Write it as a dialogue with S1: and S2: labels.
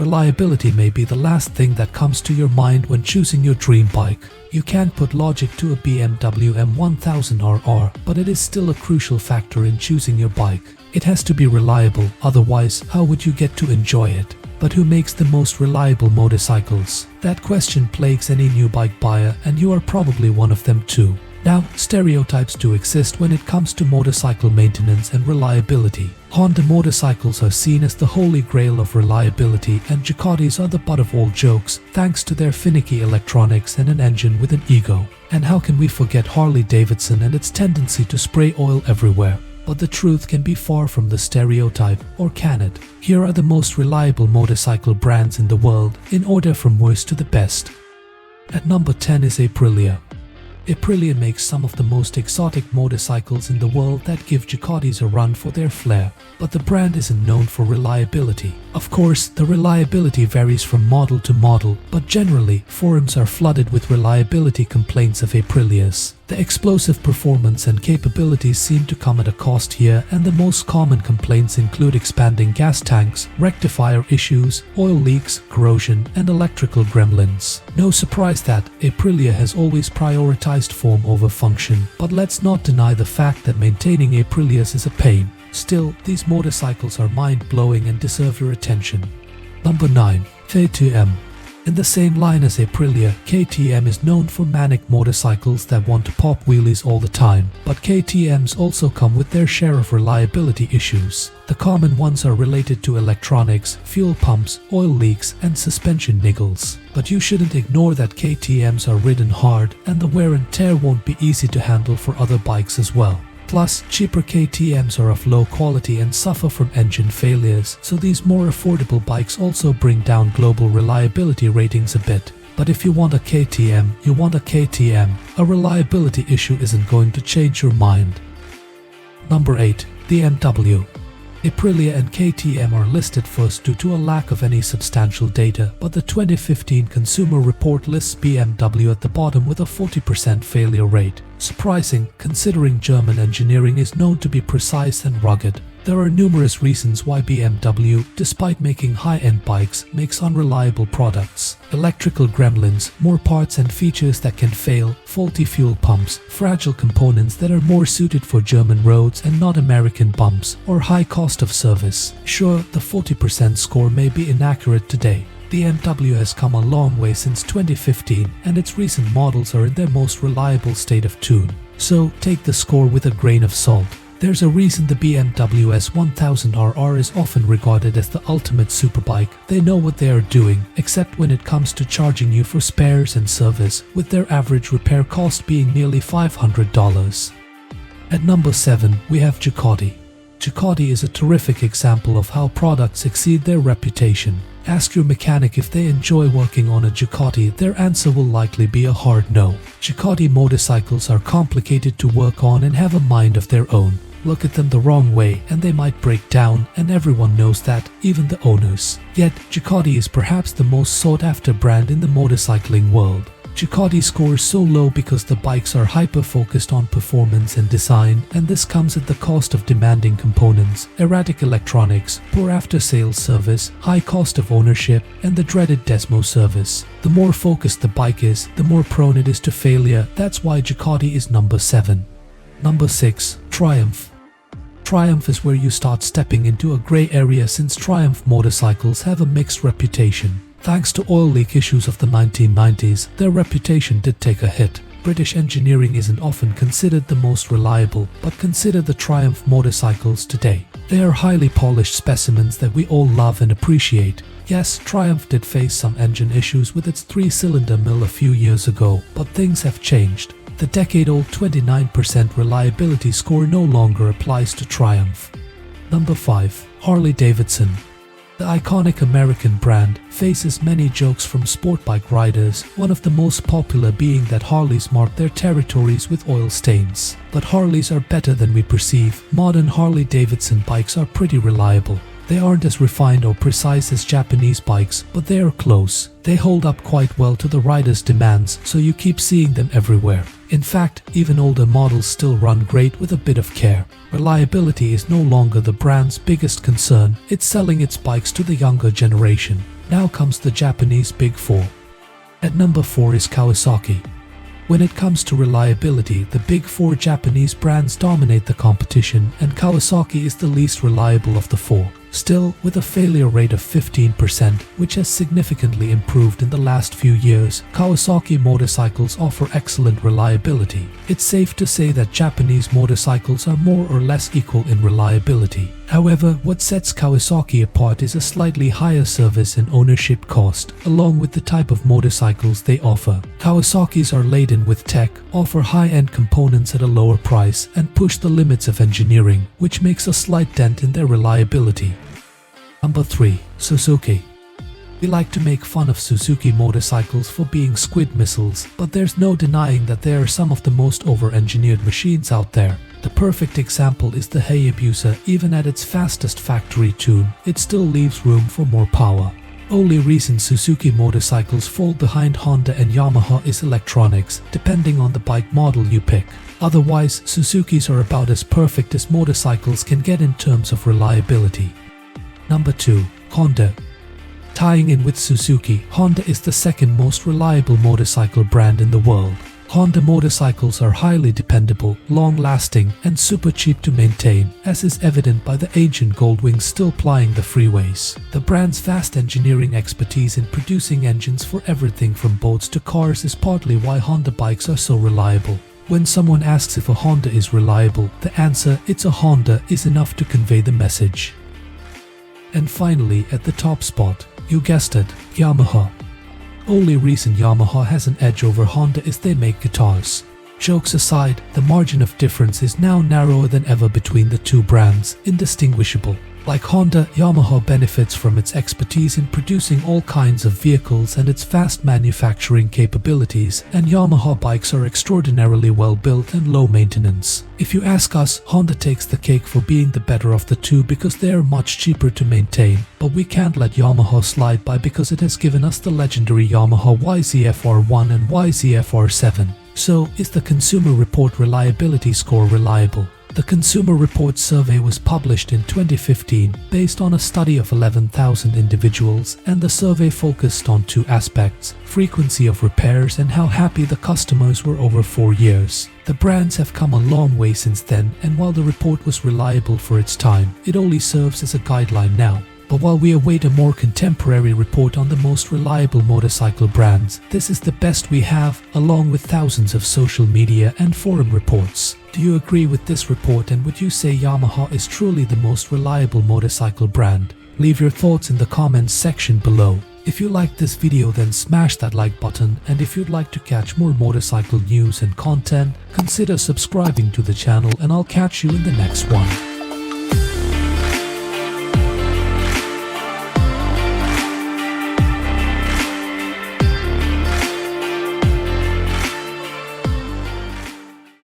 S1: reliability may be the last thing that comes to your mind when choosing your dream bike. You can't put logic to a BMW M1000RR, but it is still a crucial factor in choosing your bike. It has to be reliable, otherwise how would you get to enjoy it? But who makes the most reliable motorcycles? That question plagues any new bike buyer, and you are probably one of them too. Now, stereotypes do exist when it comes to motorcycle maintenance and reliability. Honda motorcycles are seen as the holy grail of reliability, and Ducatis are the butt of all jokes thanks to their finicky electronics and an engine with an ego. And how can we forget Harley-Davidson and its tendency to spray oil everywhere? But the truth can be far from the stereotype, or can it? Here are the most reliable motorcycle brands in the world, in order from worst to the best. At number 10 is Aprilia. Aprilia makes some of the most exotic motorcycles in the world that give Ducatis a run for their flair, but the brand isn't known for reliability. Of course, the reliability varies from model to model, but generally, forums are flooded with reliability complaints of Aprilias. The explosive performance and capabilities seem to come at a cost here, and the most common complaints include expanding gas tanks, rectifier issues, oil leaks, corrosion, and electrical gremlins. No surprise that Aprilia has always prioritized form over function, but let's not deny the fact that maintaining Aprilias is a pain. Still, these motorcycles are mind-blowing and deserve your attention. Number 9. KTM. In the same line as Aprilia, KTM is known for manic motorcycles that want to pop wheelies all the time, but KTMs also come with their share of reliability issues. The common ones are related to electronics, fuel pumps, oil leaks, and suspension niggles. But you shouldn't ignore that KTMs are ridden hard, and the wear and tear won't be easy to handle for other bikes as well. Plus, cheaper KTMs are of low quality and suffer from engine failures, so these more affordable bikes also bring down global reliability ratings a bit. But if you want a KTM, you want a KTM. A reliability issue isn't going to change your mind. Number 8. BMW. Aprilia and KTM are listed first due to a lack of any substantial data, but the 2015 Consumer Report lists BMW at the bottom with a 40% failure rate. Surprising, considering German engineering is known to be precise and rugged. There are numerous reasons why BMW, despite making high-end bikes, makes unreliable products. Electrical gremlins, more parts and features that can fail, faulty fuel pumps, fragile components that are more suited for German roads and not American bumps, or high cost of service. Sure, the 40% score may be inaccurate today. BMW has come a long way since 2015, and its recent models are in their most reliable state of tune. So, take the score with a grain of salt. There's a reason the BMW S1000RR is often regarded as the ultimate superbike. They know what they are doing, except when it comes to charging you for spares and service, with their average repair cost being nearly $500. At number 7, we have Ducati. Ducati is a terrific example of how products exceed their reputation. Ask your mechanic if they enjoy working on a Ducati, their answer will likely be a hard no. Ducati motorcycles are complicated to work on and have a mind of their own. Look at them the wrong way and they might break down, and everyone knows that, even the owners. Yet, Ducati is perhaps the most sought-after brand in the motorcycling world. Ducati scores so low because the bikes are hyper-focused on performance and design, and this comes at the cost of demanding components, erratic electronics, poor after-sales service, high cost of ownership, and the dreaded Desmo service. The more focused the bike is, the more prone it is to failure. That's why Ducati is number 7. Number 6. Triumph. Triumph is where you start stepping into a grey area, since Triumph motorcycles have a mixed reputation. Thanks to oil leak issues of the 1990s, their reputation did take a hit. British engineering isn't often considered the most reliable, but consider the Triumph motorcycles today. They are highly polished specimens that we all love and appreciate. Yes, Triumph did face some engine issues with its 3-cylinder mill a few years ago, but things have changed. The decade-old 29% reliability score no longer applies to Triumph. Number 5. Harley-Davidson. The iconic American brand faces many jokes from sport bike riders, one of the most popular being that Harleys mark their territories with oil stains. But Harleys are better than we perceive. Modern Harley-Davidson bikes are pretty reliable. They aren't as refined or precise as Japanese bikes, but they are close. They hold up quite well to the rider's demands, so you keep seeing them everywhere. In fact, even older models still run great with a bit of care. Reliability is no longer the brand's biggest concern, it's selling its bikes to the younger generation. Now comes the Japanese Big Four. At number 4 is Kawasaki. When it comes to reliability, the big 4 Japanese brands dominate the competition, and Kawasaki is the least reliable of the 4. Still, with a failure rate of 15%, which has significantly improved in the last few years, Kawasaki motorcycles offer excellent reliability. It's safe to say that Japanese motorcycles are more or less equal in reliability. However, what sets Kawasaki apart is a slightly higher service and ownership cost, along with the type of motorcycles they offer. Kawasaki's are laden with tech, offer high-end components at a lower price, and push the limits of engineering, which makes a slight dent in their reliability. Number 3. Suzuki. We like to make fun of Suzuki motorcycles for being squid missiles, but there's no denying that they are some of the most over-engineered machines out there. The perfect example is the Hayabusa. Even at its fastest factory tune, it still leaves room for more power. Only reason Suzuki motorcycles fall behind Honda and Yamaha is electronics, depending on the bike model you pick. Otherwise, Suzuki's are about as perfect as motorcycles can get in terms of reliability. Number 2. Honda. Tying in with Suzuki, Honda is the second most reliable motorcycle brand in the world. Honda motorcycles are highly dependable, long-lasting, and super cheap to maintain, as is evident by the ancient Goldwings still plying the freeways. The brand's vast engineering expertise in producing engines for everything from boats to cars is partly why Honda bikes are so reliable. When someone asks if a Honda is reliable, the answer, "It's a Honda," is enough to convey the message. And finally, at the top spot, you guessed it, Yamaha. Only reason Yamaha has an edge over Honda is they make guitars. Jokes aside, the margin of difference is now narrower than ever between the two brands, indistinguishable. Like Honda, Yamaha benefits from its expertise in producing all kinds of vehicles and its vast manufacturing capabilities, and Yamaha bikes are extraordinarily well built and low maintenance. If you ask us, Honda takes the cake for being the better of the two because they are much cheaper to maintain, but we can't let Yamaha slide by because it has given us the legendary Yamaha YZF-R1 and YZF-R7. So, is the Consumer Report reliability score reliable? The Consumer Report survey was published in 2015 based on a study of 11,000 individuals, and the survey focused on two aspects: frequency of repairs and how happy the customers were over 4 years. The brands have come a long way since then, and while the report was reliable for its time, it only serves as a guideline now. But while we await a more contemporary report on the most reliable motorcycle brands, this is the best we have, along with thousands of social media and forum reports. Do you agree with this report, and would you say Yamaha is truly the most reliable motorcycle brand? Leave your thoughts in the comments section below. If you liked this video, then smash that like button, and if you'd like to catch more motorcycle news and content, consider subscribing to the channel, and I'll catch you in the next one.